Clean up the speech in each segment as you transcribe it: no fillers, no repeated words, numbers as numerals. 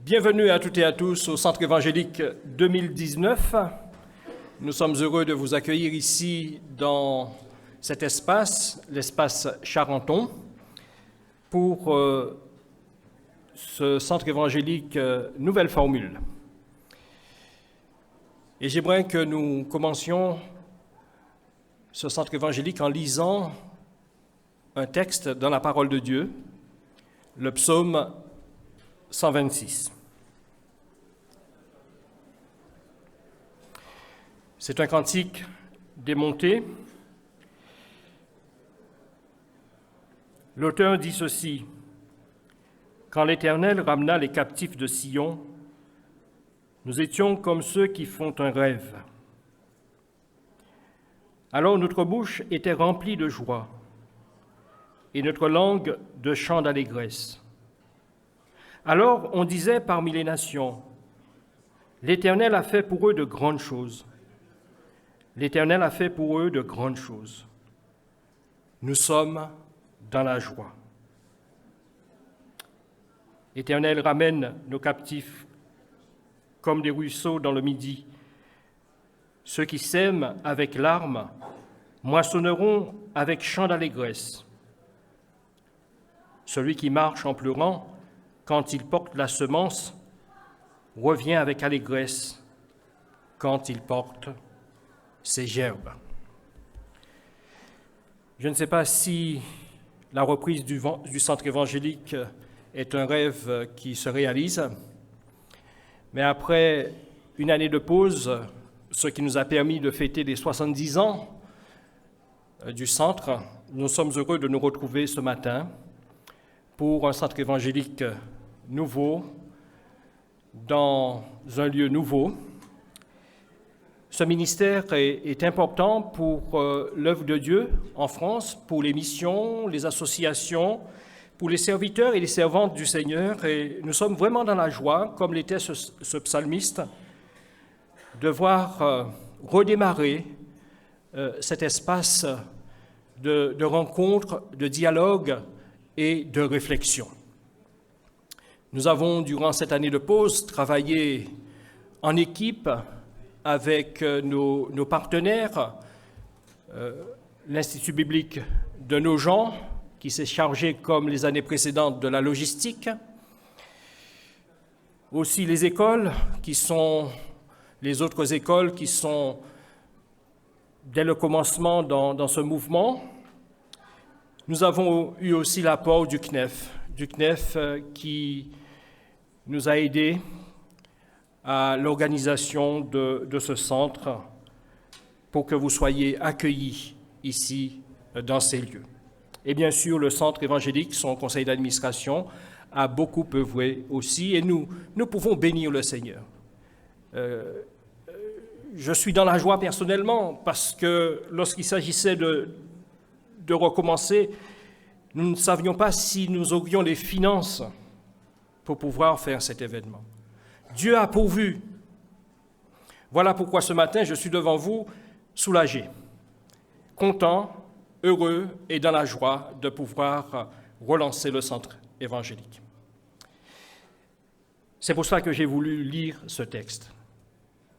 Bienvenue à toutes et à tous au Centre évangélique 2019. Nous sommes heureux de vous accueillir ici dans cet espace, l'espace Charenton, pour ce Centre évangélique Nouvelle Formule. Et j'aimerais que nous commencions ce Centre évangélique en lisant un texte dans la parole de Dieu, le psaume 126. C'est un cantique démonté. L'auteur dit ceci: « Quand l'Éternel ramena les captifs de Sion, nous étions comme ceux qui font un rêve. Alors notre bouche était remplie de joie et notre langue de chants d'allégresse. Alors on disait parmi les nations, l'Éternel a fait pour eux de grandes choses. L'Éternel a fait pour eux de grandes choses. Nous sommes dans la joie. L'Éternel ramène nos captifs comme des ruisseaux dans le Midi. Ceux qui sèment avec larmes moissonneront avec chants d'allégresse. Celui qui marche en pleurant, quand il porte la semence, revient avec allégresse quand il porte ses gerbes. » Je ne sais pas si la reprise du centre évangélique est un rêve qui se réalise, mais après une année de pause, ce qui nous a permis de fêter les 70 ans du centre, nous sommes heureux de nous retrouver ce matin pour un centre évangélique nouveau, dans un lieu nouveau. Ce ministère est important pour l'œuvre de Dieu en France, pour les missions, les associations, pour les serviteurs et les servantes du Seigneur. Et nous sommes vraiment dans la joie, comme l'était ce psalmiste, de voir redémarrer cet espace de rencontre, de dialogue et de réflexion. Nous avons, durant cette année de pause, travaillé en équipe avec nos partenaires, l'Institut biblique de Nogent, qui s'est chargé, comme les années précédentes, de la logistique, aussi les écoles, les autres écoles qui sont, dès le commencement, dans ce mouvement. Nous avons eu aussi l'apport du CNEF qui nous a aidés à l'organisation de ce centre pour que vous soyez accueillis ici dans ces lieux. Et bien sûr, le centre évangélique, son conseil d'administration, a beaucoup œuvré aussi, et nous pouvons bénir le Seigneur. Je suis dans la joie personnellement parce que lorsqu'il s'agissait de recommencer, nous ne savions pas si nous aurions les finances pour pouvoir faire cet événement. Dieu a pourvu. Voilà pourquoi ce matin, je suis devant vous soulagé, content, heureux et dans la joie de pouvoir relancer le centre évangélique. C'est pour ça que j'ai voulu lire ce texte.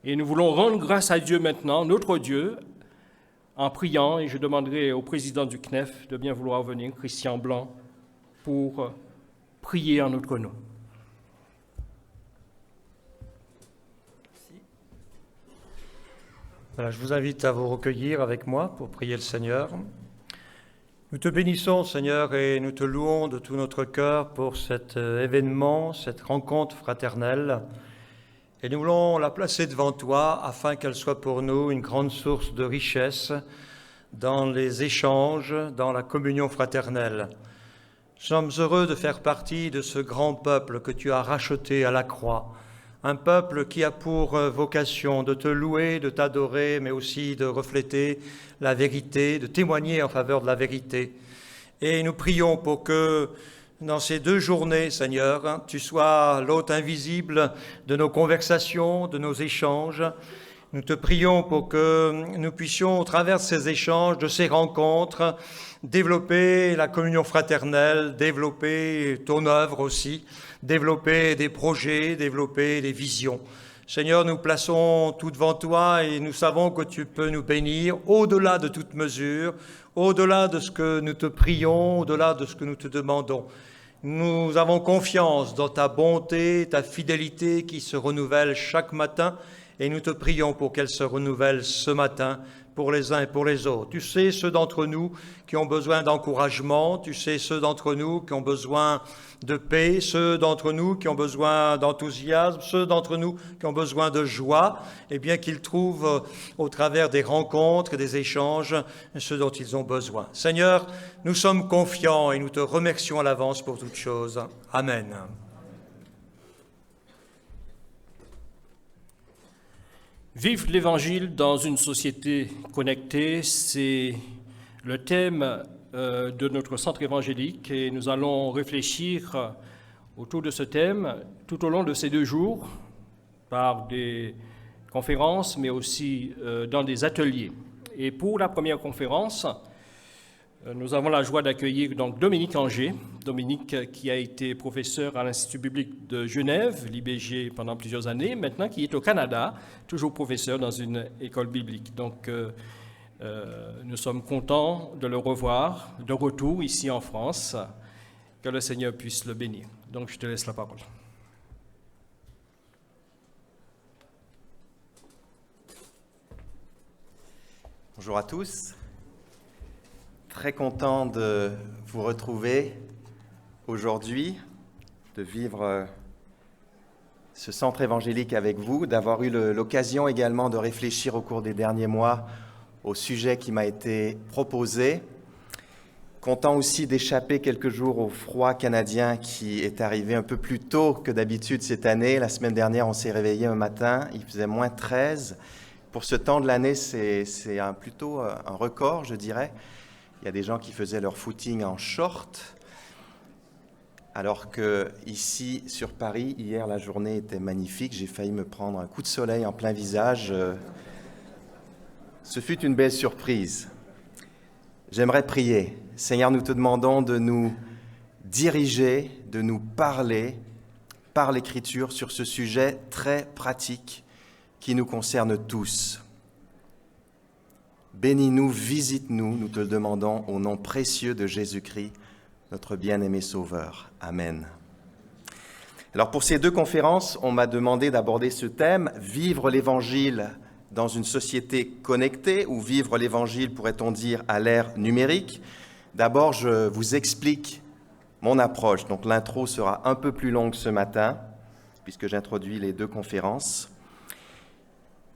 Et nous voulons rendre grâce à Dieu maintenant, notre Dieu, en priant, et je demanderai au président du CNEF de bien vouloir venir, Christian Blanc, pour prier en notre nom. Voilà, je vous invite à vous recueillir avec moi pour prier le Seigneur. Nous te bénissons, Seigneur, et nous te louons de tout notre cœur pour cet événement, cette rencontre fraternelle. Et nous voulons la placer devant toi afin qu'elle soit pour nous une grande source de richesse dans les échanges, dans la communion fraternelle. Nous sommes heureux de faire partie de ce grand peuple que tu as racheté à la croix, un peuple qui a pour vocation de te louer, de t'adorer, mais aussi de refléter la vérité, de témoigner en faveur de la vérité. Et nous prions pour que dans ces 2 journées, Seigneur, tu sois l'hôte invisible de nos conversations, de nos échanges. Nous te prions pour que nous puissions, au travers de ces échanges, de ces rencontres, développer la communion fraternelle, développer ton œuvre aussi, développer des projets, développer des visions. Seigneur, nous plaçons tout devant toi et nous savons que tu peux nous bénir au-delà de toute mesure, au-delà de ce que nous te prions, au-delà de ce que nous te demandons. Nous avons confiance dans ta bonté, ta fidélité qui se renouvelle chaque matin et nous te prions pour qu'elle se renouvelle ce matin pour les uns et pour les autres. Tu sais ceux d'entre nous qui ont besoin d'encouragement, tu sais ceux d'entre nous qui ont besoin de paix, ceux d'entre nous qui ont besoin d'enthousiasme, ceux d'entre nous qui ont besoin de joie, et bien qu'ils trouvent au travers des rencontres et des échanges ce dont ils ont besoin. Seigneur, nous sommes confiants et nous te remercions à l'avance pour toutes choses. Amen. Vivre l'Évangile dans une société connectée, c'est le thème de notre centre évangélique et nous allons réfléchir autour de ce thème tout au long de ces 2 jours par des conférences mais aussi dans des ateliers. Et pour la première conférence, nous avons la joie d'accueillir donc Dominique Anger. Dominique qui a été professeur à l'Institut biblique de Genève, l'IBG pendant plusieurs années, maintenant qui est au Canada, toujours professeur dans une école biblique. Donc nous sommes contents de le revoir de retour ici en France. Que le Seigneur puisse le bénir. Donc je te laisse la parole. Bonjour à tous. Très content de vous retrouver aujourd'hui, de vivre ce centre évangélique avec vous, d'avoir eu l'occasion également de réfléchir au cours des derniers mois au sujet qui m'a été proposé. Content aussi d'échapper quelques jours au froid canadien qui est arrivé un peu plus tôt que d'habitude cette année. La semaine dernière, on s'est réveillé un matin, il faisait moins 13. Pour ce temps de l'année, c'est plutôt un record, je dirais. Il y a des gens qui faisaient leur footing en short, alors que ici, sur Paris, hier, la journée était magnifique. J'ai failli me prendre un coup de soleil en plein visage. Ce fut une belle surprise. J'aimerais prier. Seigneur, nous te demandons de nous diriger, de nous parler par l'Écriture sur ce sujet très pratique qui nous concerne tous. Bénis-nous, visite-nous, nous te le demandons au nom précieux de Jésus-Christ, notre bien-aimé Sauveur. Amen. Alors pour ces 2 conférences, on m'a demandé d'aborder ce thème, vivre l'Évangile dans une société connectée, ou vivre l'Évangile, pourrait-on dire, à l'ère numérique. D'abord, je vous explique mon approche. Donc l'intro sera un peu plus longue ce matin, puisque j'introduis les 2 conférences.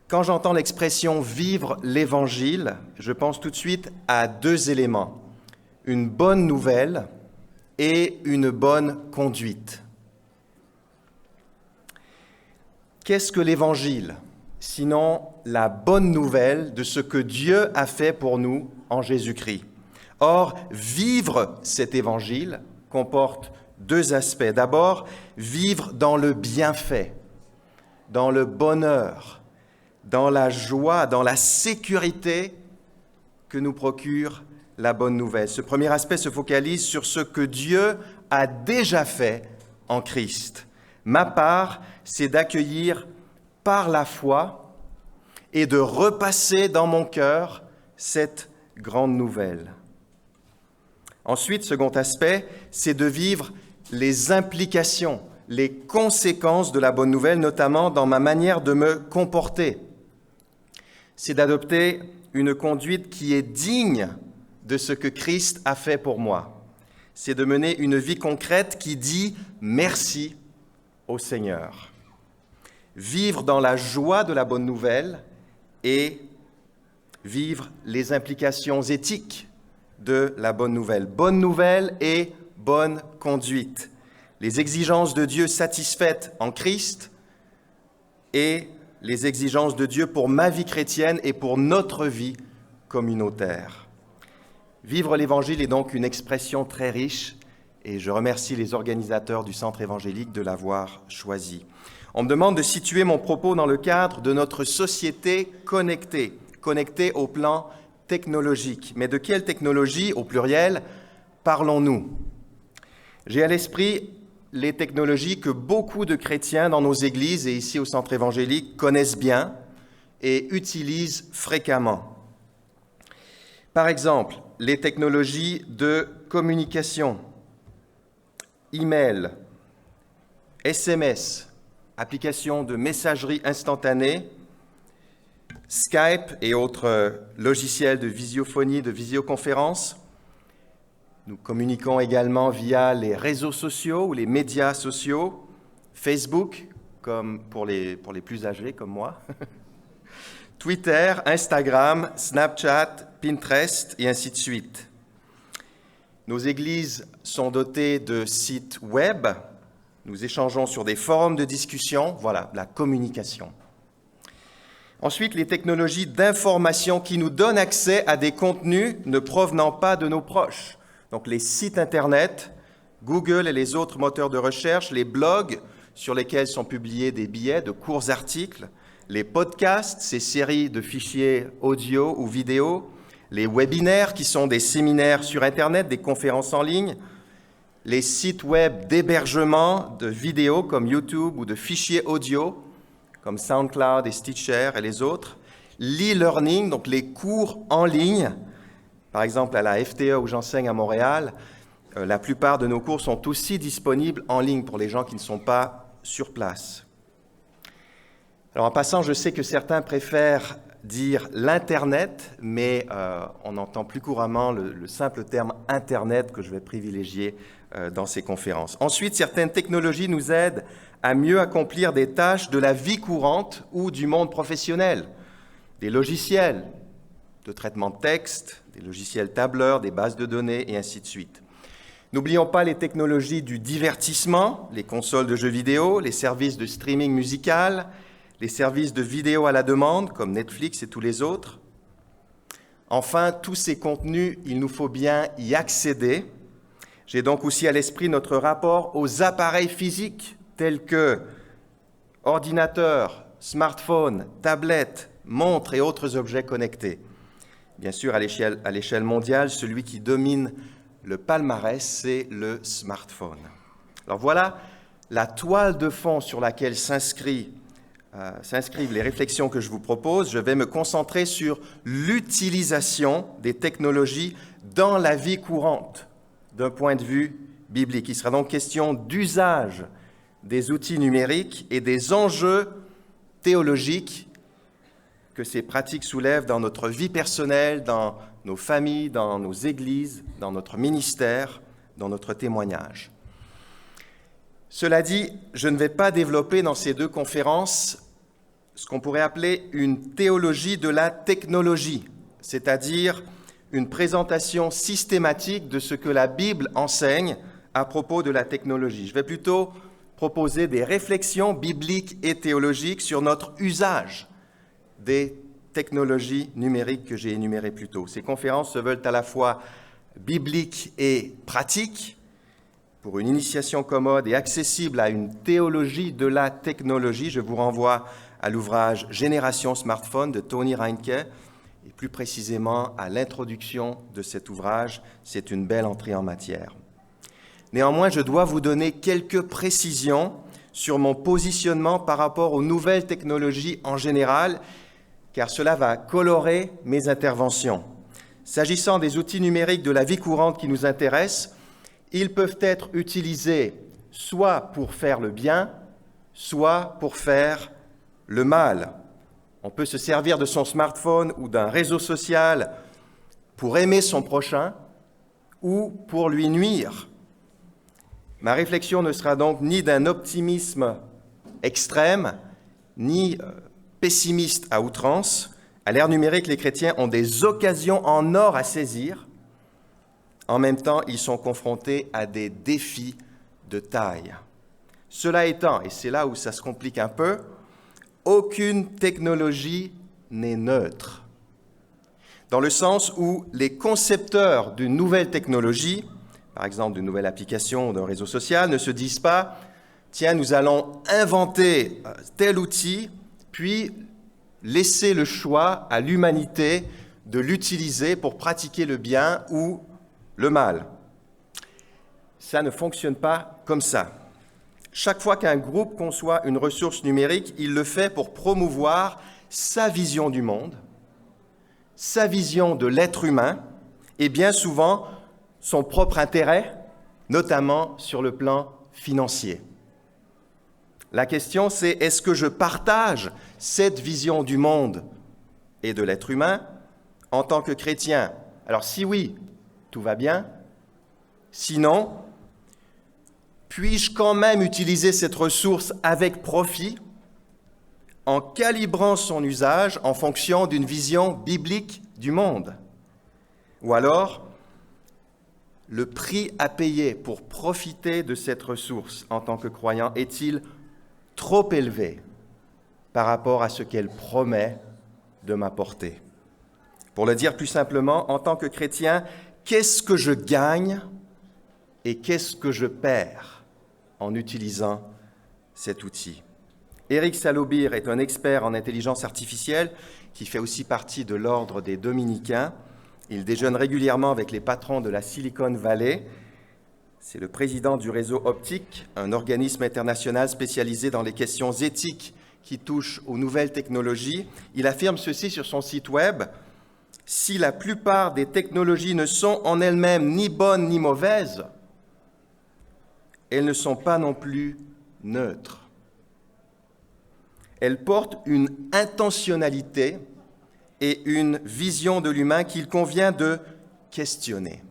Quand j'entends l'expression « vivre l'Évangile », je pense tout de suite à 2 éléments, une bonne nouvelle et une bonne conduite. Qu'est-ce que l'Évangile, sinon la bonne nouvelle de ce que Dieu a fait pour nous en Jésus-Christ? Or, vivre cet Évangile comporte 2 aspects. D'abord, vivre dans le bienfait, dans le bonheur, dans la joie, dans la sécurité que nous procure la bonne nouvelle. Ce premier aspect se focalise sur ce que Dieu a déjà fait en Christ. Ma part, c'est d'accueillir par la foi et de repasser dans mon cœur cette grande nouvelle. Ensuite, second aspect, c'est de vivre les implications, les conséquences de la bonne nouvelle, notamment dans ma manière de me comporter. C'est d'adopter une conduite qui est digne de ce que Christ a fait pour moi. C'est de mener une vie concrète qui dit merci au Seigneur. Vivre dans la joie de la bonne nouvelle et vivre les implications éthiques de la bonne nouvelle. Bonne nouvelle et bonne conduite. Les exigences de Dieu satisfaites en Christ et les exigences de Dieu pour ma vie chrétienne et pour notre vie communautaire. Vivre l'Évangile est donc une expression très riche et je remercie les organisateurs du Centre évangélique de l'avoir choisi. On me demande de situer mon propos dans le cadre de notre société connectée, connectée au plan technologique. Mais de quelle technologie, au pluriel, parlons-nous? J'ai à l'esprit les technologies que beaucoup de chrétiens dans nos églises et ici au centre évangélique connaissent bien et utilisent fréquemment. Par exemple, les technologies de communication, email, SMS, applications de messagerie instantanée, Skype et autres logiciels de visiophonie, de visioconférence. Nous communiquons également via les réseaux sociaux ou les médias sociaux, Facebook, comme pour les plus âgés comme moi, Twitter, Instagram, Snapchat, Pinterest et ainsi de suite. Nos églises sont dotées de sites web. Nous échangeons sur des forums de discussion. Voilà, la communication. Ensuite, les technologies d'information qui nous donnent accès à des contenus ne provenant pas de nos proches. Donc les sites Internet, Google et les autres moteurs de recherche, les blogs sur lesquels sont publiés des billets de courts articles, les podcasts, ces séries de fichiers audio ou vidéo, les webinaires qui sont des séminaires sur Internet, des conférences en ligne, les sites web d'hébergement de vidéos comme YouTube ou de fichiers audio comme SoundCloud et Stitcher et les autres, l'e-learning, donc les cours en ligne, par exemple à la FTE où j'enseigne à Montréal, la plupart de nos cours sont aussi disponibles en ligne pour les gens qui ne sont pas sur place. Alors en passant, je sais que certains préfèrent dire l'Internet, mais on entend plus couramment le simple terme Internet que je vais privilégier dans ces conférences. Ensuite, certaines technologies nous aident à mieux accomplir des tâches de la vie courante ou du monde professionnel, des logiciels de traitement de texte, des logiciels tableurs, des bases de données et ainsi de suite. N'oublions pas les technologies du divertissement, les consoles de jeux vidéo, les services de streaming musical, les services de vidéo à la demande, comme Netflix et tous les autres. Enfin, tous ces contenus, il nous faut bien y accéder. J'ai donc aussi à l'esprit notre rapport aux appareils physiques, tels que ordinateurs, smartphones, tablettes, montres et autres objets connectés. Bien sûr, à l'échelle mondiale, celui qui domine le palmarès, c'est le smartphone. Alors voilà la toile de fond sur laquelle s'inscrivent les réflexions que je vous propose. Je vais me concentrer sur l'utilisation des technologies dans la vie courante d'un point de vue biblique. Il sera donc question d'usage des outils numériques et des enjeux théologiques que ces pratiques soulèvent dans notre vie personnelle, dans nos familles, dans nos églises, dans notre ministère, dans notre témoignage. Cela dit, je ne vais pas développer dans ces deux conférences ce qu'on pourrait appeler une théologie de la technologie, c'est-à-dire une présentation systématique de ce que la Bible enseigne à propos de la technologie. Je vais plutôt proposer des réflexions bibliques et théologiques sur notre usage des technologies numériques que j'ai énumérées plus tôt. Ces conférences se veulent à la fois bibliques et pratiques, pour une initiation commode et accessible à une théologie de la technologie. Je vous renvoie à l'ouvrage « Génération Smartphone » de Tony Reinke, et plus précisément à l'introduction de cet ouvrage. C'est une belle entrée en matière. Néanmoins, je dois vous donner quelques précisions sur mon positionnement par rapport aux nouvelles technologies en général, car cela va colorer mes interventions. S'agissant des outils numériques de la vie courante qui nous intéressent, ils peuvent être utilisés soit pour faire le bien, soit pour faire le mal. On peut se servir de son smartphone ou d'un réseau social pour aimer son prochain ou pour lui nuire. Ma réflexion ne sera donc ni d'un optimisme extrême, ni pessimiste à outrance. À l'ère numérique, les chrétiens ont des occasions en or à saisir. En même temps, ils sont confrontés à des défis de taille. Cela étant, et c'est là où ça se complique un peu, aucune technologie n'est neutre. Dans le sens où les concepteurs d'une nouvelle technologie, par exemple d'une nouvelle application ou d'un réseau social, ne se disent pas tiens, nous allons inventer tel outil, puis laisser le choix à l'humanité de l'utiliser pour pratiquer le bien ou le mal. Ça ne fonctionne pas comme ça. Chaque fois qu'un groupe conçoit une ressource numérique, il le fait pour promouvoir sa vision du monde, sa vision de l'être humain et bien souvent son propre intérêt, notamment sur le plan financier. La question, c'est est-ce que je partage cette vision du monde et de l'être humain en tant que chrétien? Alors si oui, tout va bien. Sinon, puis-je quand même utiliser cette ressource avec profit en calibrant son usage en fonction d'une vision biblique du monde? Ou alors, le prix à payer pour profiter de cette ressource en tant que croyant est-il trop élevé par rapport à ce qu'elle promet de m'apporter? Pour le dire plus simplement, en tant que chrétien, qu'est-ce que je gagne et qu'est-ce que je perds en utilisant cet outil? Éric Salobir est un expert en intelligence artificielle qui fait aussi partie de l'ordre des Dominicains. Il déjeune régulièrement avec les patrons de la Silicon Valley. C'est le président du réseau Optique, un organisme international spécialisé dans les questions éthiques qui touchent aux nouvelles technologies. Il affirme ceci sur son site web: « Si la plupart des technologies ne sont en elles-mêmes ni bonnes ni mauvaises, elles ne sont pas non plus neutres. Elles portent une intentionnalité et une vision de l'humain qu'il convient de questionner. »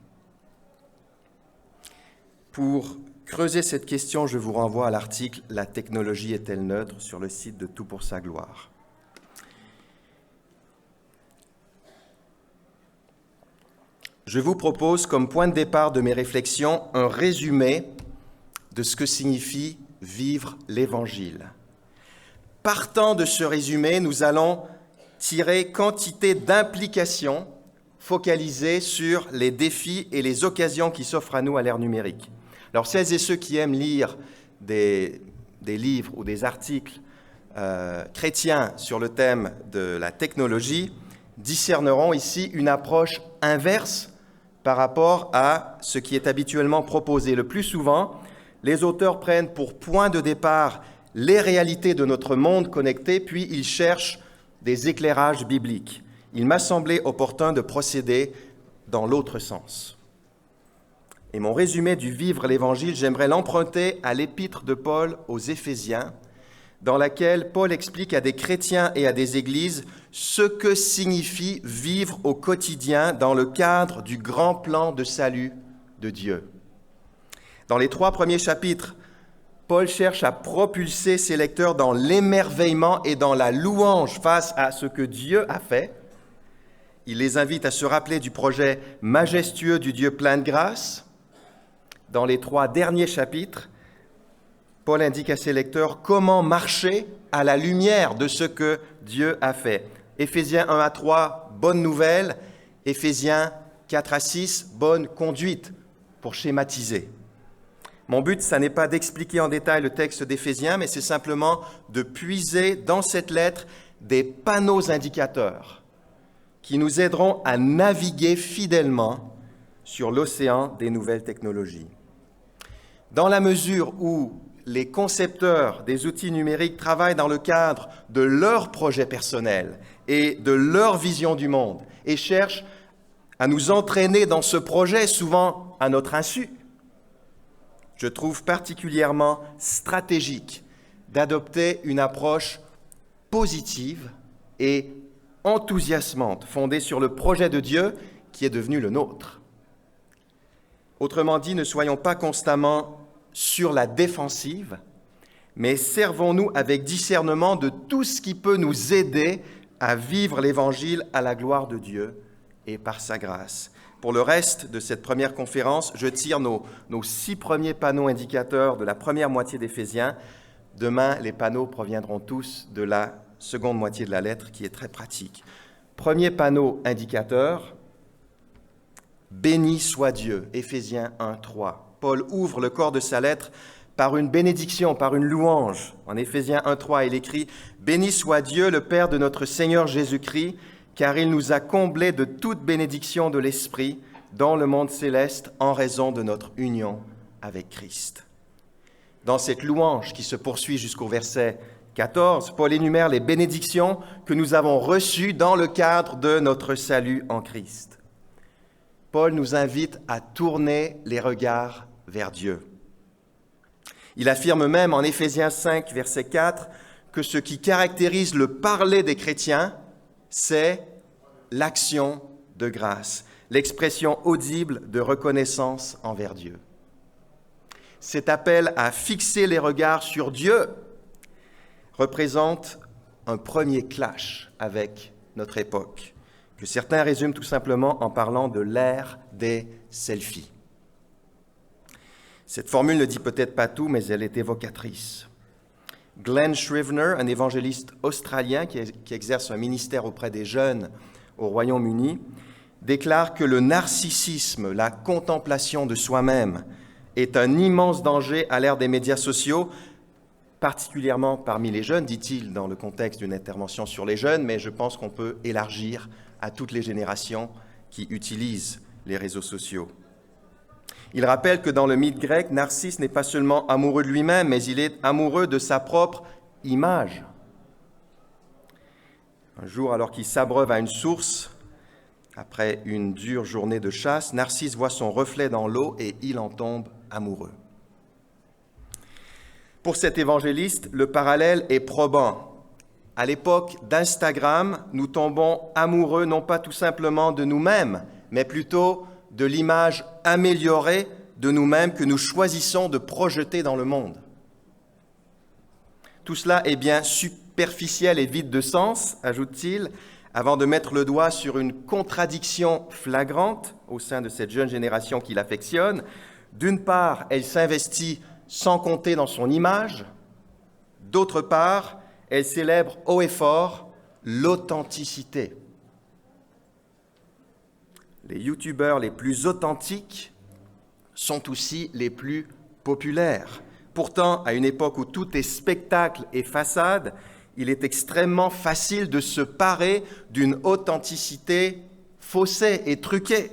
Pour creuser cette question, je vous renvoie à l'article « La technologie est-elle neutre ?» sur le site de Tout pour sa gloire. Je vous propose comme point de départ de mes réflexions un résumé de ce que signifie vivre l'Évangile. Partant de ce résumé, nous allons tirer quantité d'implications focalisées sur les défis et les occasions qui s'offrent à nous à l'ère numérique. Alors, celles et ceux qui aiment lire des livres ou des articles chrétiens sur le thème de la technologie discerneront ici une approche inverse par rapport à ce qui est habituellement proposé. Le plus souvent, les auteurs prennent pour point de départ les réalités de notre monde connecté, puis ils cherchent des éclairages bibliques. Il m'a semblé opportun de procéder dans l'autre sens. Et mon résumé du vivre l'Évangile, j'aimerais l'emprunter à l'épître de Paul aux Éphésiens, dans laquelle Paul explique à des chrétiens et à des églises ce que signifie vivre au quotidien dans le cadre du grand plan de salut de Dieu. Dans les 3 premiers chapitres, Paul cherche à propulser ses lecteurs dans l'émerveillement et dans la louange face à ce que Dieu a fait. Il les invite à se rappeler du projet majestueux du Dieu plein de grâce. Dans les 3 derniers chapitres, Paul indique à ses lecteurs comment marcher à la lumière de ce que Dieu a fait. Éphésiens 1 à 3, bonne nouvelle. Éphésiens 4 à 6, bonne conduite, pour schématiser. Mon but, ça n'est pas d'expliquer en détail le texte d'Éphésiens, mais c'est simplement de puiser dans cette lettre des panneaux indicateurs qui nous aideront à naviguer fidèlement sur l'océan des nouvelles technologies. Dans la mesure où les concepteurs des outils numériques travaillent dans le cadre de leur projet personnel et de leur vision du monde et cherchent à nous entraîner dans ce projet, souvent à notre insu, je trouve particulièrement stratégique d'adopter une approche positive et enthousiasmante, fondée sur le projet de Dieu qui est devenu le nôtre. Autrement dit, ne soyons pas constamment sur la défensive, mais servons-nous avec discernement de tout ce qui peut nous aider à vivre l'Évangile à la gloire de Dieu et par sa grâce. Pour le reste de cette première conférence, je tire nos 6 premiers panneaux indicateurs de la première moitié d'Éphésiens. Demain, les panneaux proviendront tous de la seconde moitié de la lettre, qui est très pratique. Premier panneau indicateur, béni soit Dieu, Éphésiens 1, 3. Paul ouvre le corps de sa lettre par une bénédiction, par une louange. En Éphésiens 1:3, il écrit « Béni soit Dieu, le Père de notre Seigneur Jésus-Christ, car il nous a comblés de toute bénédiction de l'Esprit dans le monde céleste en raison de notre union avec Christ. » Dans cette louange qui se poursuit jusqu'au verset 14, Paul énumère les bénédictions que nous avons reçues dans le cadre de notre salut en Christ. Paul nous invite à tourner les regards vers Dieu. Il affirme même en Éphésiens 5, verset 4, que ce qui caractérise le parler des chrétiens, c'est l'action de grâce, l'expression audible de reconnaissance envers Dieu. Cet appel à fixer les regards sur Dieu représente un premier clash avec notre époque, que certains résument tout simplement en parlant de l'ère des selfies. Cette formule ne dit peut-être pas tout, mais elle est évocatrice. Glenn Scrivener, un évangéliste australien qui exerce un ministère auprès des jeunes au Royaume-Uni, déclare que le narcissisme, la contemplation de soi-même, est un immense danger à l'ère des médias sociaux, particulièrement parmi les jeunes, dit-il dans le contexte d'une intervention sur les jeunes, mais je pense qu'on peut élargir à toutes les générations qui utilisent les réseaux sociaux. Il rappelle que dans le mythe grec, Narcisse n'est pas seulement amoureux de lui-même, mais il est amoureux de sa propre image. Un jour, alors qu'il s'abreuve à une source, après une dure journée de chasse, Narcisse voit son reflet dans l'eau et il en tombe amoureux. Pour cet évangéliste, le parallèle est probant. À l'époque d'Instagram, nous tombons amoureux non pas tout simplement de nous-mêmes, mais plutôt de l'image améliorée de nous-mêmes que nous choisissons de projeter dans le monde. Tout cela est bien superficiel et vide de sens, ajoute-t-il, avant de mettre le doigt sur une contradiction flagrante au sein de cette jeune génération qu'il affectionne. D'une part, elle s'investit sans compter dans son image. D'autre part, elle célèbre haut et fort l'authenticité. Les youtubeurs les plus authentiques sont aussi les plus populaires. Pourtant, à une époque où tout est spectacle et façade, il est extrêmement facile de se parer d'une authenticité faussée et truquée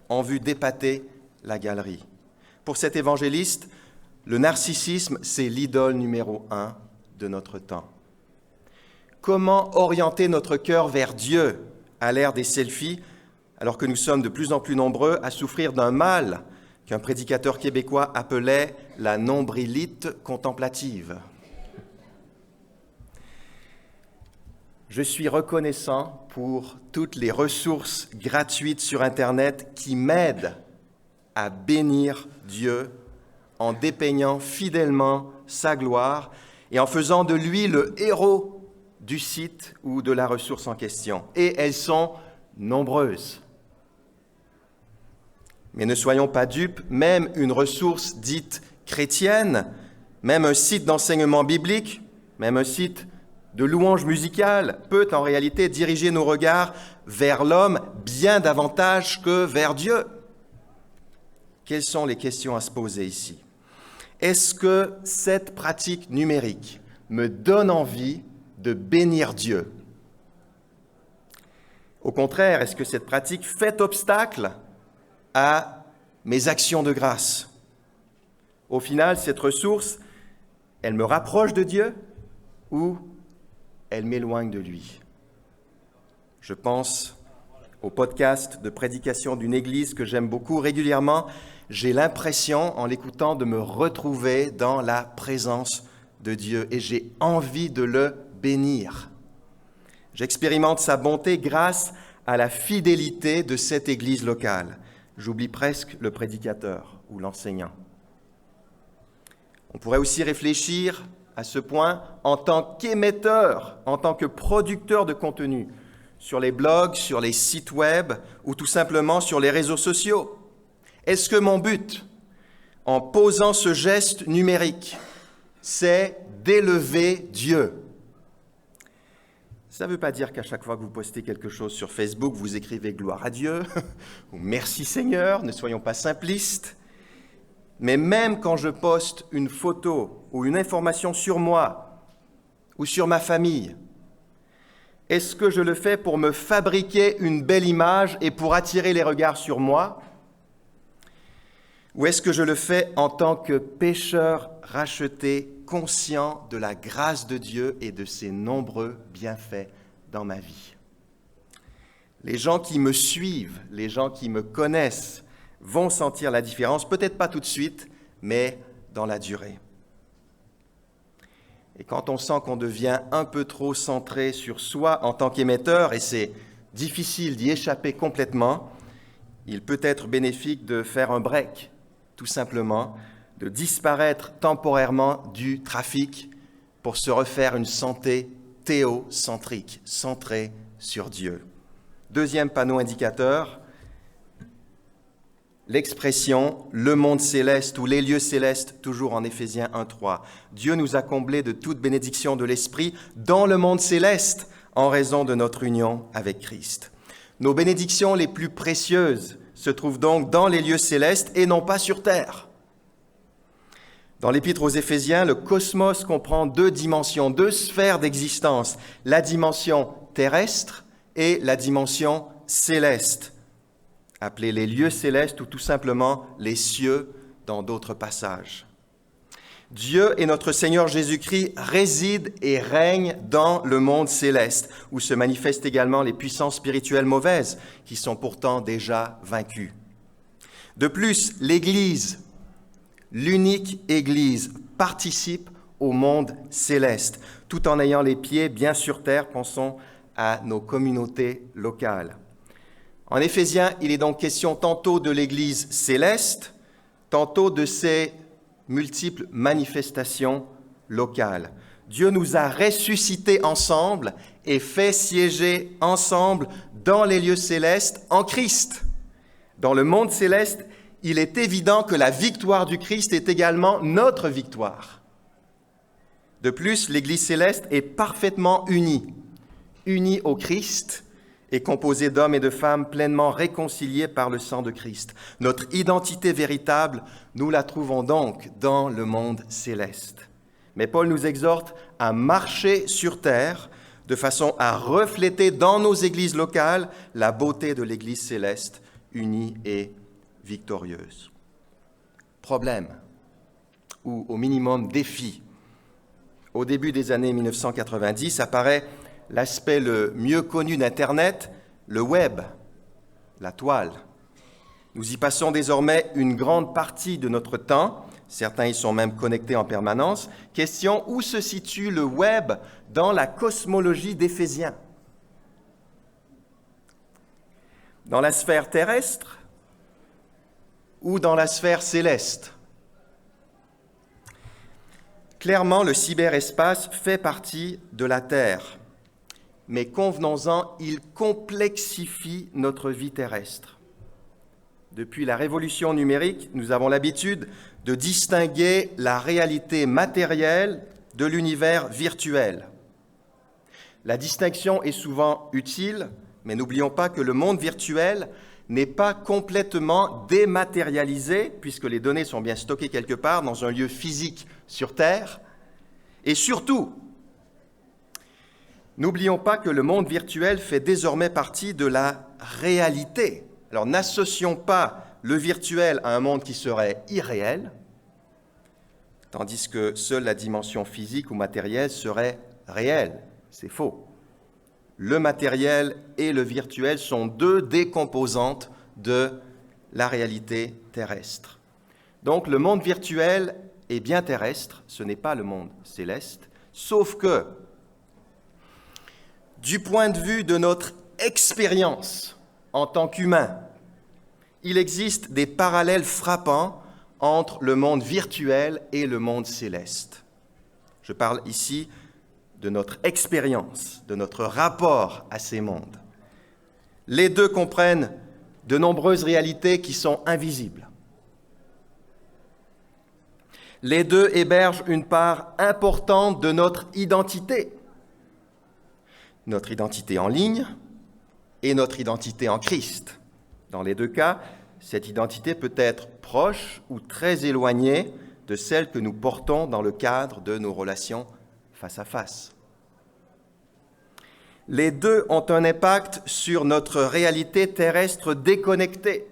en vue d'épater la galerie. Pour cet évangéliste, le narcissisme, c'est l'idole numéro 1 de notre temps. Comment orienter notre cœur vers Dieu à l'ère des selfies, alors que nous sommes de plus en plus nombreux à souffrir d'un mal qu'un prédicateur québécois appelait la nombrilite contemplative? Je suis reconnaissant pour toutes les ressources gratuites sur Internet qui m'aident à bénir Dieu en dépeignant fidèlement sa gloire et en faisant de lui le héros du site ou de la ressource en question. Et elles sont nombreuses. Mais ne soyons pas dupes, même une ressource dite chrétienne, même un site d'enseignement biblique, même un site de louange musicale peut en réalité diriger nos regards vers l'homme bien davantage que vers Dieu. Quelles sont les questions à se poser ici? Est-ce que cette pratique numérique me donne envie de bénir Dieu? Au contraire, est-ce que cette pratique fait obstacle à mes actions de grâce? Au final, cette ressource, elle me rapproche de Dieu ou elle m'éloigne de lui? Je pense au podcast de prédication d'une église que j'aime beaucoup régulièrement. J'ai l'impression, en l'écoutant, de me retrouver dans la présence de Dieu et j'ai envie de le bénir. J'expérimente sa bonté grâce à la fidélité de cette église locale. J'oublie presque le prédicateur ou l'enseignant. On pourrait aussi réfléchir à ce point en tant qu'émetteur, en tant que producteur de contenu sur les blogs, sur les sites web ou tout simplement sur les réseaux sociaux. Est-ce que mon but, en posant ce geste numérique, c'est d'élever Dieu? Ça ne veut pas dire qu'à chaque fois que vous postez quelque chose sur Facebook, vous écrivez « Gloire à Dieu » ou « Merci Seigneur », ne soyons pas simplistes. Mais même quand je poste une photo ou une information sur moi ou sur ma famille, est-ce que je le fais pour me fabriquer une belle image et pour attirer les regards sur moi? Ou est-ce que je le fais en tant que pécheur racheté, conscient de la grâce de Dieu et de ses nombreux bienfaits dans ma vie? Les gens qui me suivent, les gens qui me connaissent, vont sentir la différence, peut-être pas tout de suite, mais dans la durée. Et quand on sent qu'on devient un peu trop centré sur soi en tant qu'émetteur, et c'est difficile d'y échapper complètement, il peut être bénéfique de faire un break, tout simplement, de disparaître temporairement du trafic pour se refaire une santé théocentrique, centrée sur Dieu. Deuxième panneau indicateur, l'expression « le monde céleste » ou « les lieux célestes », toujours en Éphésiens 1:3. Dieu nous a comblés de toute bénédiction de l'Esprit dans le monde céleste en raison de notre union avec Christ. Nos bénédictions les plus précieuses se trouvent donc dans les lieux célestes et non pas sur terre. Dans l'Épître aux Éphésiens, le cosmos comprend deux dimensions, deux sphères d'existence, la dimension terrestre et la dimension céleste, appelés les lieux célestes ou tout simplement les cieux dans d'autres passages. Dieu et notre Seigneur Jésus-Christ résident et règnent dans le monde céleste, où se manifestent également les puissances spirituelles mauvaises, qui sont pourtant déjà vaincues. De plus, l'Église, l'unique Église, participe au monde céleste, tout en ayant les pieds bien sur terre, pensons à nos communautés locales. En Éphésiens, il est donc question tantôt de l'Église céleste, tantôt de ses multiples manifestations locales. Dieu nous a ressuscités ensemble et fait siéger ensemble dans les lieux célestes en Christ. Dans le monde céleste, il est évident que la victoire du Christ est également notre victoire. De plus, l'Église céleste est parfaitement unie au Christ, est composé d'hommes et de femmes pleinement réconciliés par le sang de Christ. Notre identité véritable, nous la trouvons donc dans le monde céleste. Mais Paul nous exhorte à marcher sur terre de façon à refléter dans nos églises locales la beauté de l'Église céleste, unie et victorieuse. Problème, ou au minimum défi. Au début des années 1990 apparaît l'aspect le mieux connu d'Internet, le web, la toile. Nous y passons désormais une grande partie de notre temps. Certains y sont même connectés en permanence. Question, où se situe le web dans la cosmologie d'Éphésiens? Dans la sphère terrestre ou dans la sphère céleste? Clairement, le cyberespace fait partie de la Terre. Mais convenons-en, il complexifie notre vie terrestre. Depuis la révolution numérique, nous avons l'habitude de distinguer la réalité matérielle de l'univers virtuel. La distinction est souvent utile, mais n'oublions pas que le monde virtuel n'est pas complètement dématérialisé, puisque les données sont bien stockées quelque part dans un lieu physique sur Terre. Et surtout, n'oublions pas que le monde virtuel fait désormais partie de la réalité. Alors n'associons pas le virtuel à un monde qui serait irréel, tandis que seule la dimension physique ou matérielle serait réelle. C'est faux. Le matériel et le virtuel sont deux des composantes de la réalité terrestre. Donc le monde virtuel est bien terrestre, ce n'est pas le monde céleste, sauf que, du point de vue de notre expérience en tant qu'humain, il existe des parallèles frappants entre le monde virtuel et le monde céleste. Je parle ici de notre expérience, de notre rapport à ces mondes. Les deux comprennent de nombreuses réalités qui sont invisibles. Les deux hébergent une part importante de notre identité en ligne et notre identité en Christ. Dans les deux cas, cette identité peut être proche ou très éloignée de celle que nous portons dans le cadre de nos relations face à face. Les deux ont un impact sur notre réalité terrestre déconnectée.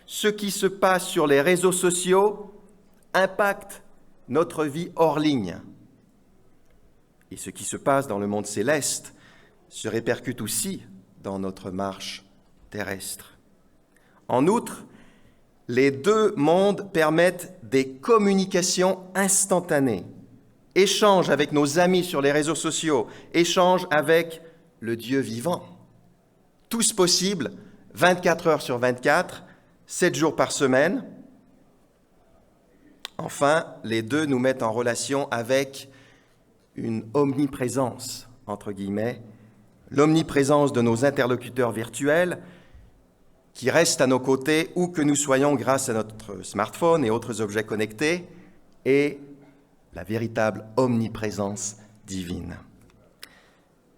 Ce qui se passe sur les réseaux sociaux impacte notre vie hors ligne. Et ce qui se passe dans le monde céleste se répercute aussi dans notre marche terrestre. En outre, les deux mondes permettent des communications instantanées. Échange avec nos amis sur les réseaux sociaux, échange avec le Dieu vivant. Tous possibles, 24 heures sur 24, 7 jours par semaine. Enfin, les deux nous mettent en relation avec une omniprésence, entre guillemets, l'omniprésence de nos interlocuteurs virtuels qui restent à nos côtés où que nous soyons grâce à notre smartphone et autres objets connectés, et la véritable omniprésence divine.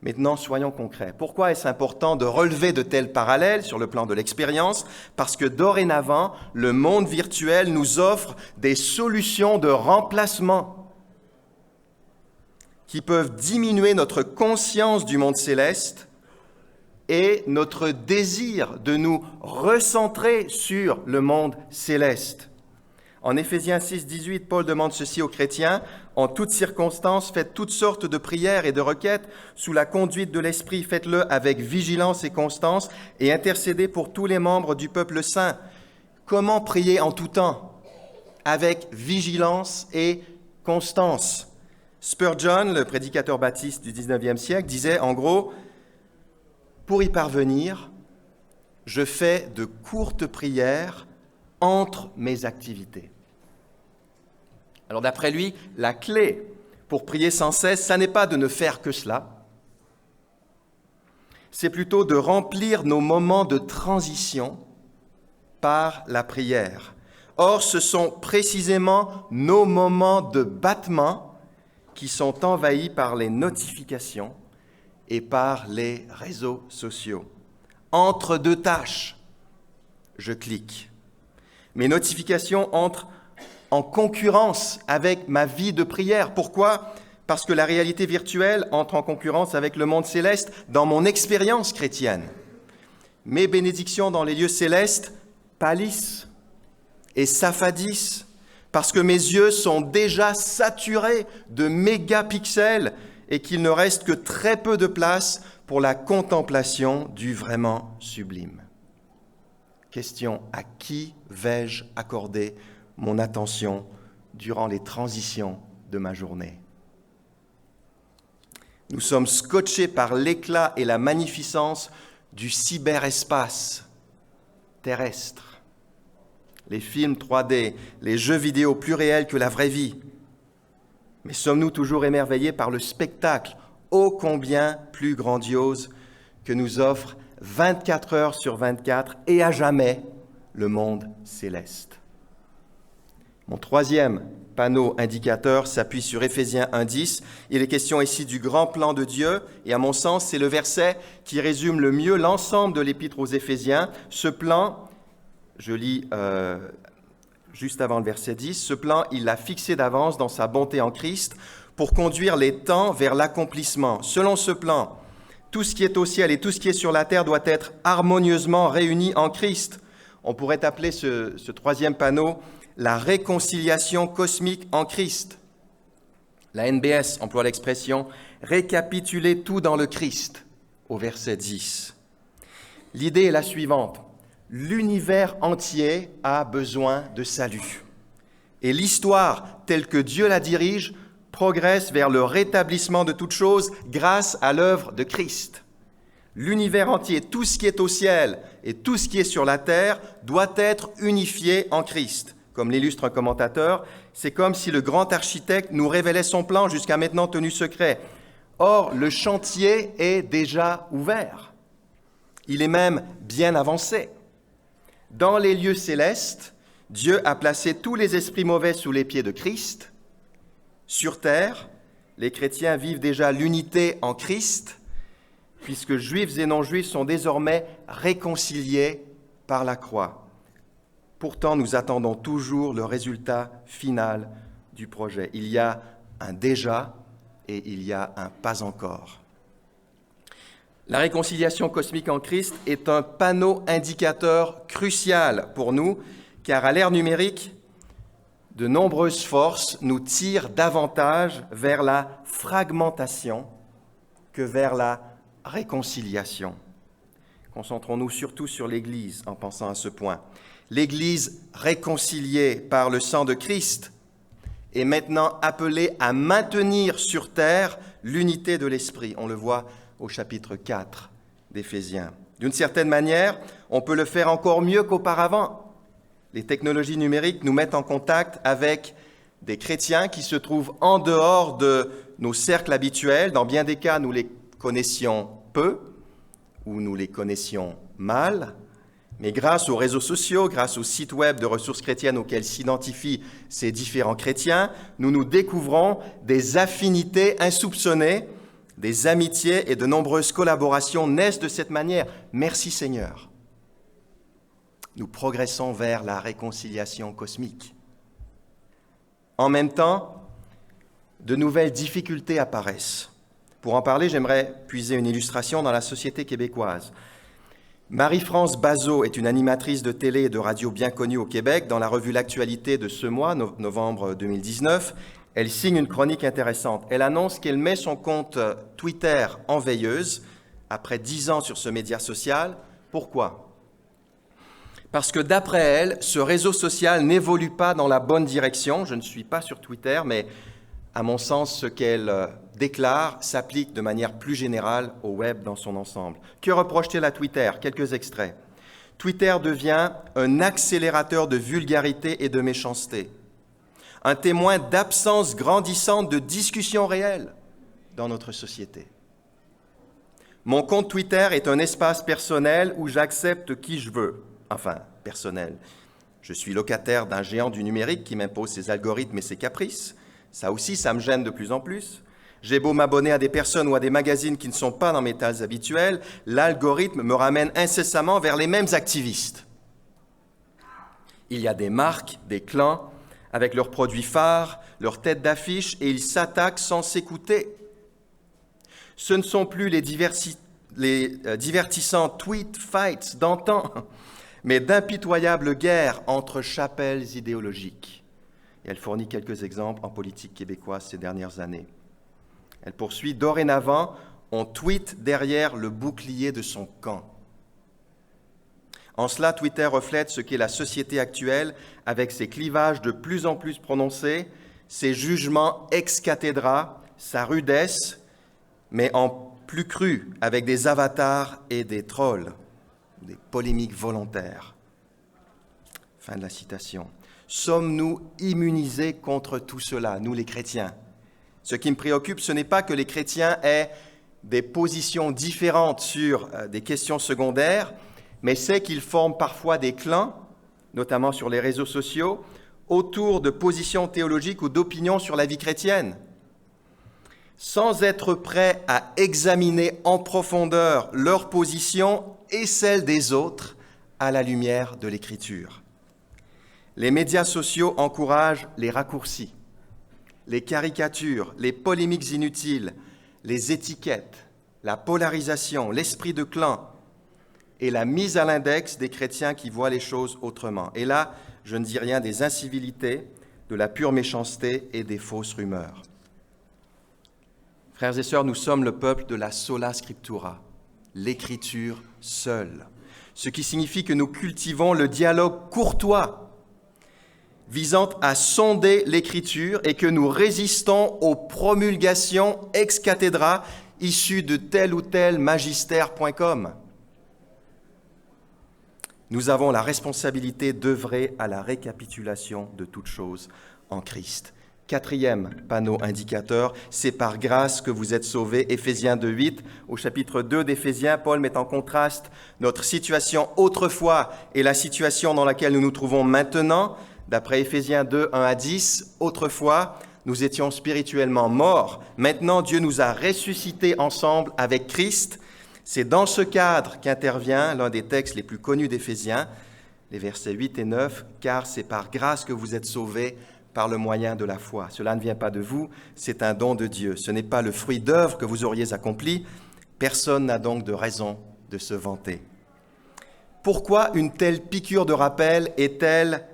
Maintenant, soyons concrets. Pourquoi est-ce important de relever de tels parallèles sur le plan de l'expérience? Parce que dorénavant, le monde virtuel nous offre des solutions de remplacement qui peuvent diminuer notre conscience du monde céleste et notre désir de nous recentrer sur le monde céleste. En Éphésiens 6, 18, Paul demande ceci aux chrétiens: « En toutes circonstances, faites toutes sortes de prières et de requêtes sous la conduite de l'Esprit. Faites-le avec vigilance et constance et intercédez pour tous les membres du peuple saint. » Comment prier en tout temps? Avec vigilance et constance. Spurgeon, le prédicateur baptiste du 19e siècle, disait en gros: « Pour y parvenir, je fais de courtes prières entre mes activités. » Alors d'après lui, la clé pour prier sans cesse, ça n'est pas de ne faire que cela, c'est plutôt de remplir nos moments de transition par la prière. Or, ce sont précisément nos moments de battement qui sont envahis par les notifications et par les réseaux sociaux. Entre deux tâches, je clique. Mes notifications entrent en concurrence avec ma vie de prière. Pourquoi? Parce que la réalité virtuelle entre en concurrence avec le monde céleste dans mon expérience chrétienne. Mes bénédictions dans les lieux célestes pâlissent et s'affadissent parce que mes yeux sont déjà saturés de mégapixels et qu'il ne reste que très peu de place pour la contemplation du vraiment sublime. Question: à qui vais-je accorder mon attention durant les transitions de ma journée? Nous sommes scotchés par l'éclat et la magnificence du cyberespace terrestre. Les films 3D, les jeux vidéo plus réels que la vraie vie. Mais sommes-nous toujours émerveillés par le spectacle ô combien plus grandiose que nous offre 24 heures sur 24 et à jamais le monde céleste? Mon troisième panneau indicateur s'appuie sur Éphésiens 1.10. Il est question ici du grand plan de Dieu, et à mon sens, c'est le verset qui résume le mieux l'ensemble de l'épître aux Éphésiens. Ce plan, je lis juste avant le verset 10, ce plan, il l'a fixé d'avance dans sa bonté en Christ pour conduire les temps vers l'accomplissement. Selon ce plan, tout ce qui est au ciel et tout ce qui est sur la terre doit être harmonieusement réuni en Christ. On pourrait appeler ce troisième panneau la réconciliation cosmique en Christ. La NBS emploie l'expression « récapituler tout dans le Christ » au verset 10. L'idée est la suivante: l'univers entier a besoin de salut. Et l'histoire, telle que Dieu la dirige, progresse vers le rétablissement de toutes choses grâce à l'œuvre de Christ. L'univers entier, tout ce qui est au ciel et tout ce qui est sur la terre, doit être unifié en Christ. Comme l'illustre un commentateur, c'est comme si le grand architecte nous révélait son plan jusqu'à maintenant tenu secret. Or, le chantier est déjà ouvert. Il est même bien avancé. Dans les lieux célestes, Dieu a placé tous les esprits mauvais sous les pieds de Christ. Sur terre, les chrétiens vivent déjà l'unité en Christ, puisque juifs et non-juifs sont désormais réconciliés par la croix. Pourtant, nous attendons toujours le résultat final du projet. Il y a un déjà et il y a un pas encore. La réconciliation cosmique en Christ est un panneau indicateur crucial pour nous, car à l'ère numérique, de nombreuses forces nous tirent davantage vers la fragmentation que vers la réconciliation. Concentrons-nous surtout sur l'Église en pensant à ce point. L'Église réconciliée par le sang de Christ est maintenant appelée à maintenir sur terre l'unité de l'Esprit. On le voit au chapitre 4 d'Éphésiens. D'une certaine manière, on peut le faire encore mieux qu'auparavant. Les technologies numériques nous mettent en contact avec des chrétiens qui se trouvent en dehors de nos cercles habituels. Dans bien des cas, nous les connaissions peu ou nous les connaissions mal. Mais grâce aux réseaux sociaux, grâce aux sites web de ressources chrétiennes auxquels s'identifient ces différents chrétiens, nous nous découvrons des affinités insoupçonnées, des amitiés et de nombreuses collaborations naissent de cette manière. Merci Seigneur. Nous progressons vers la réconciliation cosmique. En même temps, de nouvelles difficultés apparaissent. Pour en parler, j'aimerais puiser une illustration dans la société québécoise. Marie-France Bazot est une animatrice de télé et de radio bien connue au Québec. Dans la revue L'Actualité de ce mois, novembre 2019, elle signe une chronique intéressante. Elle annonce qu'elle met son compte Twitter en veilleuse après 10 ans sur ce média social. Pourquoi ? Parce que d'après elle, ce réseau social n'évolue pas dans la bonne direction. Je ne suis pas sur Twitter, mais à mon sens, ce qu'elle déclare s'applique de manière plus générale au web dans son ensemble. Que reproche-t-elle à Twitter ? Quelques extraits. Twitter devient un accélérateur de vulgarité et de méchanceté, un témoin d'absence grandissante de discussions réelles dans notre société. Mon compte Twitter est un espace personnel où j'accepte qui je veux. Enfin, personnel. Je suis locataire d'un géant du numérique qui m'impose ses algorithmes et ses caprices. Ça aussi, ça me gêne de plus en plus. J'ai beau m'abonner à des personnes ou à des magazines qui ne sont pas dans mes tailles habituelles, l'algorithme me ramène incessamment vers les mêmes activistes. Il y a des marques, des clans, avec leurs produits phares, leurs têtes d'affiche, et ils s'attaquent sans s'écouter. Ce ne sont plus les divertissants tweet fights d'antan, mais d'impitoyables guerres entre chapelles idéologiques. Et elle fournit quelques exemples en politique québécoise ces dernières années. Elle poursuit, dorénavant, on tweet derrière le bouclier de son camp. En cela, Twitter reflète ce qu'est la société actuelle, avec ses clivages de plus en plus prononcés, ses jugements ex cathedra, sa rudesse, mais en plus cru, avec des avatars et des trolls, des polémiques volontaires. Fin de la citation. Sommes-nous immunisés contre tout cela, nous les chrétiens ? Ce qui me préoccupe, ce n'est pas que les chrétiens aient des positions différentes sur des questions secondaires, mais c'est qu'ils forment parfois des clans, notamment sur les réseaux sociaux, autour de positions théologiques ou d'opinions sur la vie chrétienne, sans être prêts à examiner en profondeur leur position et celle des autres à la lumière de l'Écriture. Les médias sociaux encouragent les raccourcis, les caricatures, les polémiques inutiles, les étiquettes, la polarisation, l'esprit de clan et la mise à l'index des chrétiens qui voient les choses autrement. Et là, je ne dis rien des incivilités, de la pure méchanceté et des fausses rumeurs. Frères et sœurs, nous sommes le peuple de la sola scriptura, l'Écriture seule, ce qui signifie que nous cultivons le dialogue courtois visant à sonder l'Écriture et que nous résistons aux promulgations ex cathedra issues de tel ou tel magistère.com. Nous avons la responsabilité d'œuvrer à la récapitulation de toutes choses en Christ. 4e panneau indicateur, c'est par grâce que vous êtes sauvés. Éphésiens 2:8. Au chapitre 2 d'Éphésiens, Paul met en contraste notre situation autrefois et la situation dans laquelle nous nous trouvons maintenant. D'après Éphésiens 2:1-10, autrefois, nous étions spirituellement morts. Maintenant, Dieu nous a ressuscités ensemble avec Christ. C'est dans ce cadre qu'intervient l'un des textes les plus connus d'Éphésiens, les versets 8 et 9, « Car c'est par grâce que vous êtes sauvés par le moyen de la foi. Cela ne vient pas de vous, c'est un don de Dieu. Ce n'est pas le fruit d'œuvres que vous auriez accompli. Personne n'a donc de raison de se vanter. » Pourquoi une telle piqûre de rappel est-elle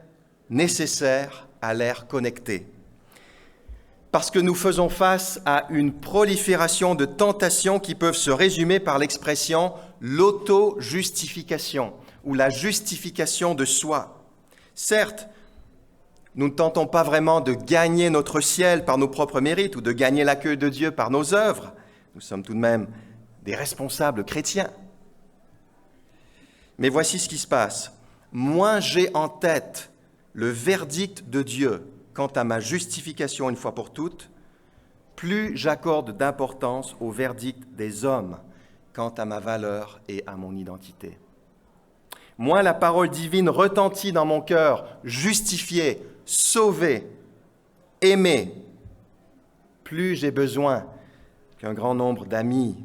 nécessaire à l'ère connectée? Parce que nous faisons face à une prolifération de tentations qui peuvent se résumer par l'expression « l'auto-justification » ou la justification de soi. Certes, nous ne tentons pas vraiment de gagner notre ciel par nos propres mérites ou de gagner l'accueil de Dieu par nos œuvres. Nous sommes tout de même des responsables chrétiens. Mais voici ce qui se passe. Moins j'ai en tête le verdict de Dieu quant à ma justification une fois pour toutes, plus j'accorde d'importance au verdict des hommes quant à ma valeur et à mon identité. Moins la parole divine retentit dans mon cœur, justifié, sauvé, aimé, plus j'ai besoin qu'un grand nombre d'amis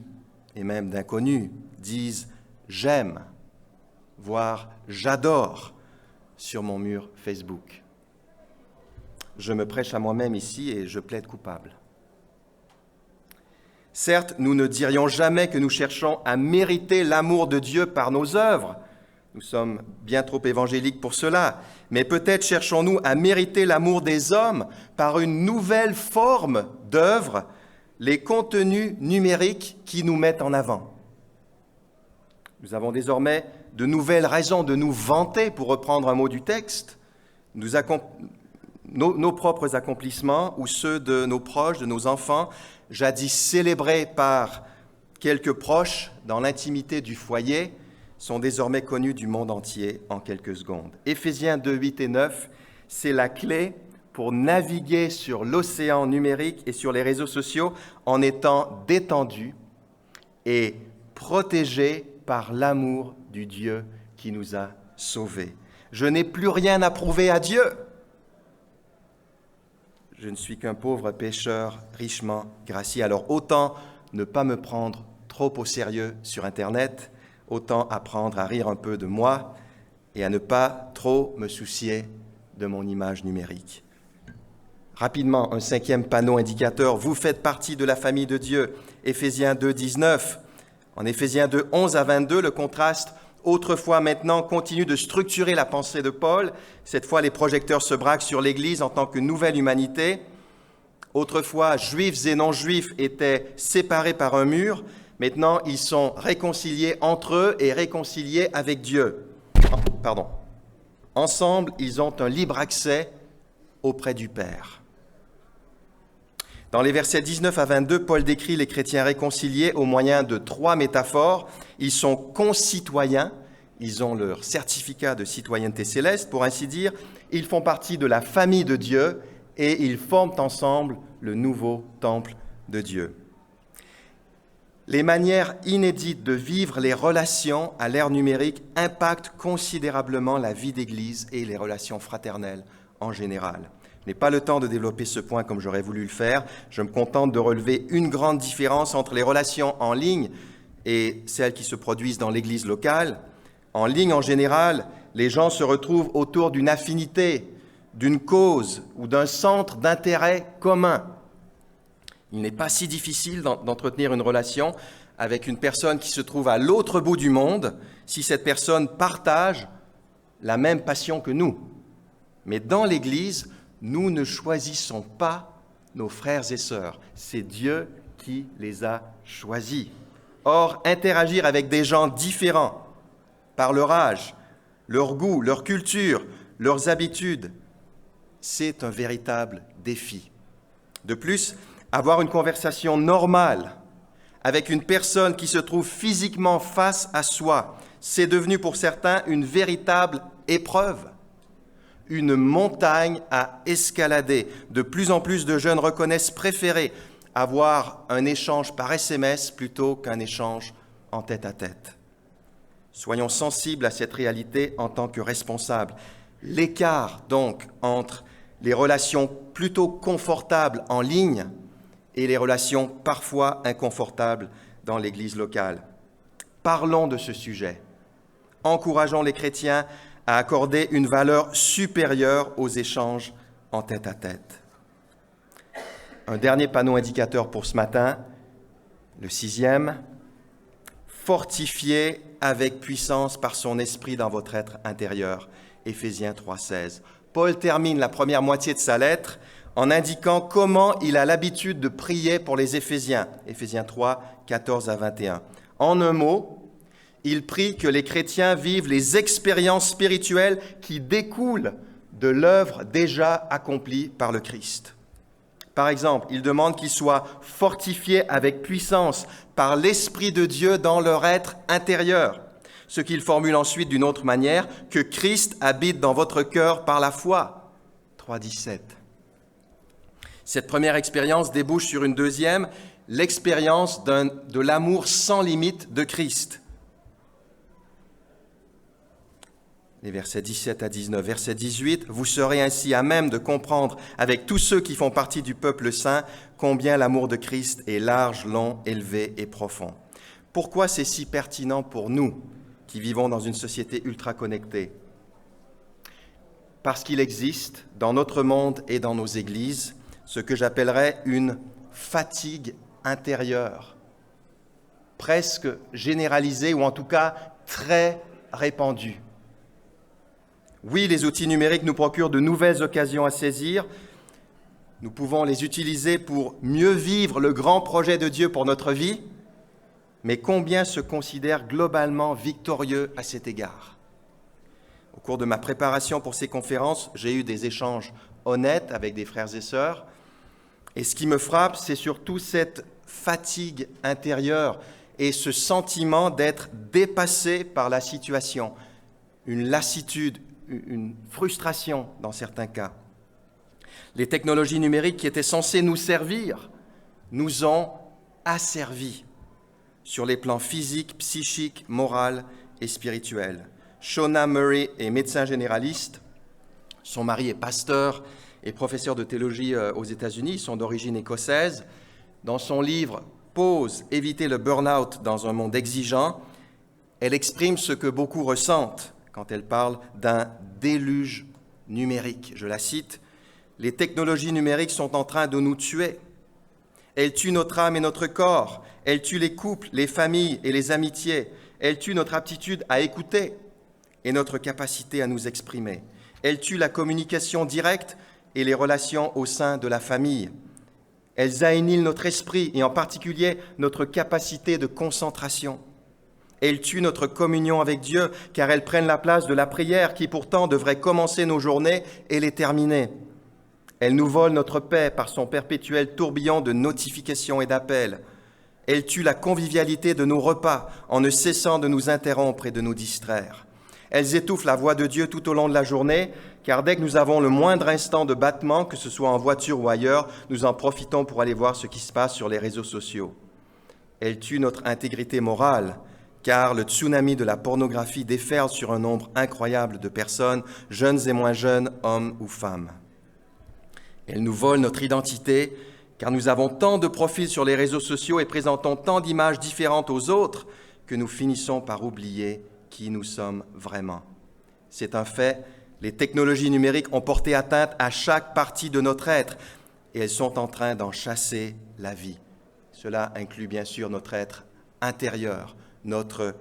et même d'inconnus disent « j'aime », voire « j'adore » sur mon mur Facebook. Je me prêche à moi-même ici et je plaide coupable. Certes, nous ne dirions jamais que nous cherchons à mériter l'amour de Dieu par nos œuvres. Nous sommes bien trop évangéliques pour cela. Mais peut-être cherchons-nous à mériter l'amour des hommes par une nouvelle forme d'œuvre, les contenus numériques qui nous mettent en avant. Nous avons désormais de nouvelles raisons de nous vanter, pour reprendre un mot du texte. Nos propres accomplissements ou ceux de nos proches, de nos enfants, jadis célébrés par quelques proches dans l'intimité du foyer, sont désormais connus du monde entier en quelques secondes. Éphésiens 2, 8 et 9, c'est la clé pour naviguer sur l'océan numérique et sur les réseaux sociaux en étant détendu et protégé par l'amour du Dieu qui nous a sauvés. Je n'ai plus rien à prouver à Dieu. Je ne suis qu'un pauvre pécheur richement gracié. Alors autant ne pas me prendre trop au sérieux sur Internet, autant apprendre à rire un peu de moi et à ne pas trop me soucier de mon image numérique. Rapidement, un 5e panneau indicateur, vous faites partie de la famille de Dieu, Éphésiens 2, 19. En Éphésiens 2, 11 à 22, le contraste autrefois, maintenant, continue de structurer la pensée de Paul. Cette fois, les projecteurs se braquent sur l'Église en tant que nouvelle humanité. Autrefois, juifs et non-juifs étaient séparés par un mur. Maintenant, ils sont réconciliés entre eux et réconciliés avec Dieu. Ensemble, ils ont un libre accès auprès du Père. Dans les versets 19 à 22, Paul décrit les chrétiens réconciliés au moyen de 3 métaphores. Ils sont concitoyens, ils ont leur certificat de citoyenneté céleste, pour ainsi dire. Ils font partie de la famille de Dieu et ils forment ensemble le nouveau temple de Dieu. Les manières inédites de vivre les relations à l'ère numérique impactent considérablement la vie d'Église et les relations fraternelles en général. Je n'ai pas le temps de développer ce point comme j'aurais voulu le faire. Je me contente de relever une grande différence entre les relations en ligne et celles qui se produisent dans l'Église locale. En ligne, en général, les gens se retrouvent autour d'une affinité, d'une cause ou d'un centre d'intérêt commun. Il n'est pas si difficile d'entretenir une relation avec une personne qui se trouve à l'autre bout du monde si cette personne partage la même passion que nous. Mais dans l'Église, nous ne choisissons pas nos frères et sœurs. C'est Dieu qui les a choisis. Or, interagir avec des gens différents par leur âge, leur goût, leur culture, leurs habitudes, c'est un véritable défi. De plus, avoir une conversation normale avec une personne qui se trouve physiquement face à soi, c'est devenu pour certains une véritable épreuve, une montagne à escalader. De plus en plus de jeunes reconnaissent préférer avoir un échange par SMS plutôt qu'un échange en tête-à-tête. Soyons sensibles à cette réalité en tant que responsables. L'écart, donc, entre les relations plutôt confortables en ligne et les relations parfois inconfortables dans l'Église locale. Parlons de ce sujet. Encourageons les chrétiens à accorder une valeur supérieure aux échanges en tête-à-tête. Un dernier panneau indicateur pour ce matin, le 6e, fortifiez avec puissance par son esprit dans votre être intérieur. Éphésiens 3,16. Paul termine la première moitié de sa lettre en indiquant comment il a l'habitude de prier pour les Éphésiens. Éphésiens 3, 14 à 21. En un mot, il prie que les chrétiens vivent les expériences spirituelles qui découlent de l'œuvre déjà accomplie par le Christ. Par exemple, il demande qu'ils soient fortifiés avec puissance par l'Esprit de Dieu dans leur être intérieur. Ce qu'il formule ensuite d'une autre manière, que Christ habite dans votre cœur par la foi. 3,17. Cette première expérience débouche sur une deuxième, l'expérience de l'amour sans limite de Christ. Les versets 17 à 19. Verset 18, « Vous serez ainsi à même de comprendre avec tous ceux qui font partie du peuple saint combien l'amour de Christ est large, long, élevé et profond. » Pourquoi c'est si pertinent pour nous qui vivons dans une société ultra connectée? Parce qu'il existe dans notre monde et dans nos églises ce que j'appellerais une fatigue intérieure, presque généralisée ou en tout cas très répandue. Oui, les outils numériques nous procurent de nouvelles occasions à saisir. Nous pouvons les utiliser pour mieux vivre le grand projet de Dieu pour notre vie, mais combien se considèrent globalement victorieux à cet égard? Au cours de ma préparation pour ces conférences, j'ai eu des échanges honnêtes avec des frères et sœurs, et ce qui me frappe, c'est surtout cette fatigue intérieure et ce sentiment d'être dépassé par la situation, une lassitude, une frustration dans certains cas. Les technologies numériques qui étaient censées nous servir nous ont asservis sur les plans physiques, psychiques, moral et spirituels. Shona Murray est médecin généraliste, son mari est pasteur et professeur de théologie aux États-Unis, ils sont d'origine écossaise. Dans son livre « Pause, éviter le burn-out dans un monde exigeant », elle exprime ce que beaucoup ressentent quand elle parle d'un déluge numérique. Je la cite, « Les technologies numériques sont en train de nous tuer. Elles tuent notre âme et notre corps. Elles tuent les couples, les familles et les amitiés. Elles tuent notre aptitude à écouter et notre capacité à nous exprimer. Elles tuent la communication directe et les relations au sein de la famille. Elles annihilent notre esprit et en particulier notre capacité de concentration. Elles tuent notre communion avec Dieu, car elles prennent la place de la prière qui pourtant devrait commencer nos journées et les terminer. Elles nous volent notre paix par son perpétuel tourbillon de notifications et d'appels. Elles tuent la convivialité de nos repas en ne cessant de nous interrompre et de nous distraire. Elles étouffent la voix de Dieu tout au long de la journée, car dès que nous avons le moindre instant de battement, que ce soit en voiture ou ailleurs, nous en profitons pour aller voir ce qui se passe sur les réseaux sociaux. Elles tuent notre intégrité morale, car le tsunami de la pornographie déferle sur un nombre incroyable de personnes, jeunes et moins jeunes, hommes ou femmes. Elles nous volent notre identité, car nous avons tant de profils sur les réseaux sociaux et présentons tant d'images différentes aux autres que nous finissons par oublier qui nous sommes vraiment. C'est un fait, les technologies numériques ont porté atteinte à chaque partie de notre être et elles sont en train d'en chasser la vie. Cela inclut bien sûr notre être intérieur, notre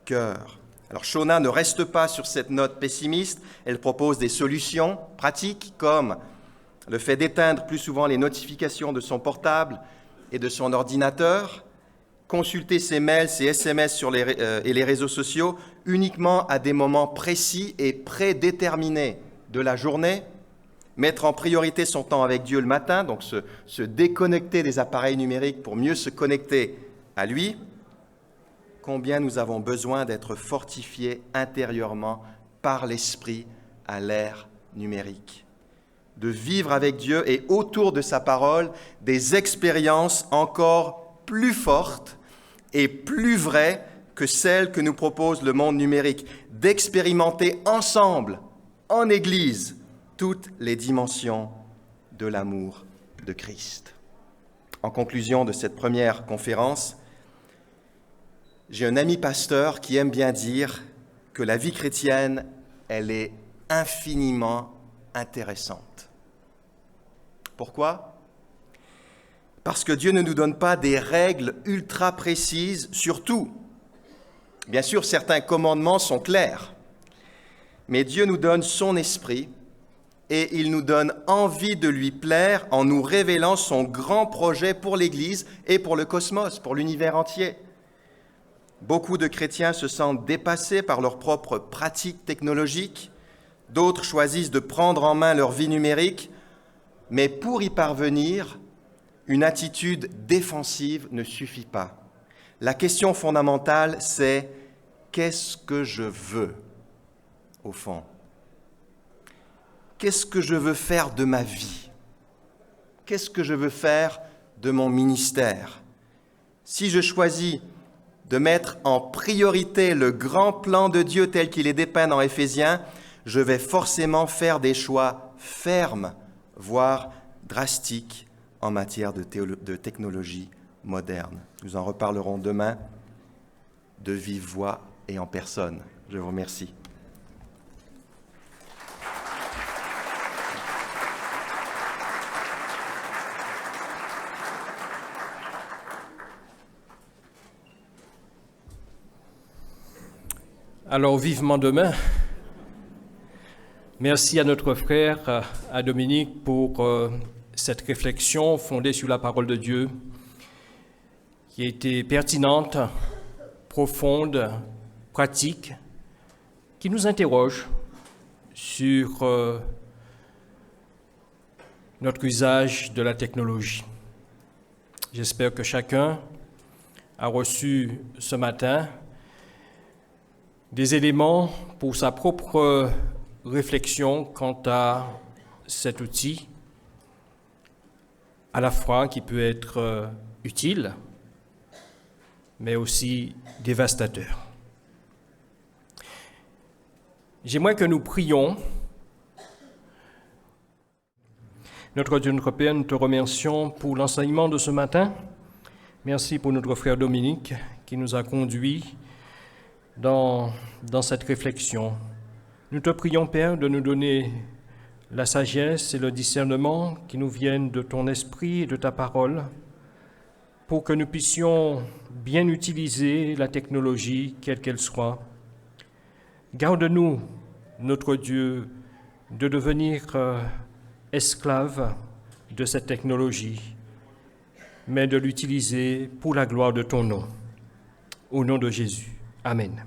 cœur. Alors Shona ne reste pas sur cette note pessimiste, elle propose des solutions pratiques comme le fait d'éteindre plus souvent les notifications de son portable et de son ordinateur, consulter ses mails, ses SMS et les réseaux sociaux uniquement à des moments précis et prédéterminés de la journée, mettre en priorité son temps avec Dieu le matin, donc se déconnecter des appareils numériques pour mieux se connecter à lui. Combien nous avons besoin d'être fortifiés intérieurement par l'Esprit à l'ère numérique, de vivre avec Dieu et autour de sa parole des expériences encore plus fortes et plus vraies que celles que nous propose le monde numérique, d'expérimenter ensemble, en Église, toutes les dimensions de l'amour de Christ. En conclusion de cette première conférence, j'ai un ami pasteur qui aime bien dire que la vie chrétienne elle est infiniment intéressante. Pourquoi? Parce que Dieu ne nous donne pas des règles ultra précises sur tout. Bien sûr, certains commandements sont clairs, mais Dieu nous donne son esprit et il nous donne envie de lui plaire en nous révélant son grand projet pour l'Église et pour le cosmos, pour l'univers entier. Beaucoup de chrétiens se sentent dépassés par leurs propres pratiques technologiques, d'autres choisissent de prendre en main leur vie numérique, mais pour y parvenir, une attitude défensive ne suffit pas. La question fondamentale, c'est « qu'est-ce que je veux ?» au fond. Qu'est-ce que je veux faire de ma vie? Qu'est-ce que je veux faire de mon ministère? Si je choisis de mettre en priorité le grand plan de Dieu tel qu'il est dépeint dans Éphésiens, je vais forcément faire des choix fermes, voire drastiques en matière de technologie moderne. Nous en reparlerons demain de vive voix et en personne. Je vous remercie. Alors, vivement demain. Merci à notre frère, à Dominique, pour cette réflexion fondée sur la parole de Dieu, qui a été pertinente, profonde, pratique, qui nous interroge sur notre usage de la technologie. J'espère que chacun a reçu ce matin des éléments pour sa propre réflexion quant à cet outil, à la fois qui peut être utile, mais aussi dévastateur. J'aimerais que nous prions. Notre Dieu, notre Père, nous te remercions pour l'enseignement de ce matin. Merci pour notre frère Dominique qui nous a conduits dans cette réflexion. Nous te prions, Père, de nous donner la sagesse et le discernement qui nous viennent de ton esprit et de ta parole pour que nous puissions bien utiliser la technologie, quelle qu'elle soit. Garde-nous, notre Dieu, de devenir esclaves de cette technologie, mais de l'utiliser pour la gloire de ton nom. Au nom de Jésus. Amen.